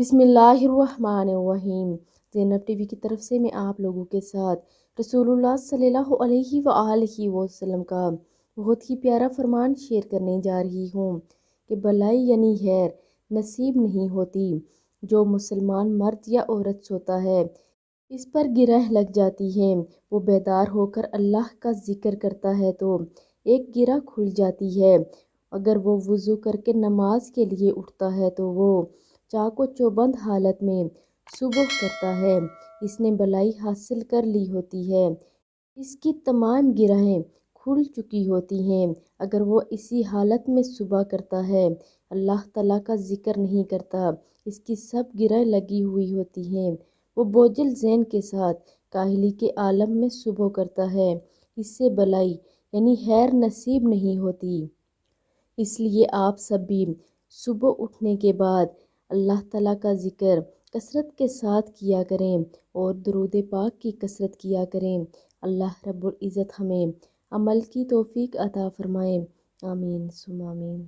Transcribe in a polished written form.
बिस्मिल्लाहिर्रहमानिर्रहीम। ज़ैनब टीवी की तरफ से मैं आप लोगों के साथ रसूलुल्लाह सल्लल्लाहु अलैहि वआलैहि वसल्लम का बहुत ही प्यारा फरमान शेयर करने जा रही हूँ कि भलाई यानी खैर नसीब नहीं होती। जो मुसलमान मर्द या औरत सोता है, इस पर गिरह लग जाती है, वो बेदार होकर अल्लाह का जिक्र करता है तो एक गिरह खुल जाती है। अगर वो वुज़ू करके नमाज के लिए उठता है तो वो चाको चौबंद हालत में सुबह करता है। इसने भलाई हासिल कर ली होती है, इसकी तमाम गिरहें खुल चुकी होती हैं। अगर वो इसी हालत में सुबह करता है, अल्लाह ताला का जिक्र नहीं करता, इसकी सब गिरहें लगी हुई होती हैं। वो बोझल ज़हन के साथ काहली के आलम में सुबह करता है, इससे भलाई यानी खैर नसीब नहीं होती। इसलिए आप सब भी सुबह उठने के बाद अल्लाह ताला का ज़िक्र कसरत के साथ किया करें और दुरूद पाक की कसरत किया करें। अल्लाह रब्बुल इज़्ज़त हमें अमल की तौफीक अता फरमाए। आमीन सुम्मा आमीन।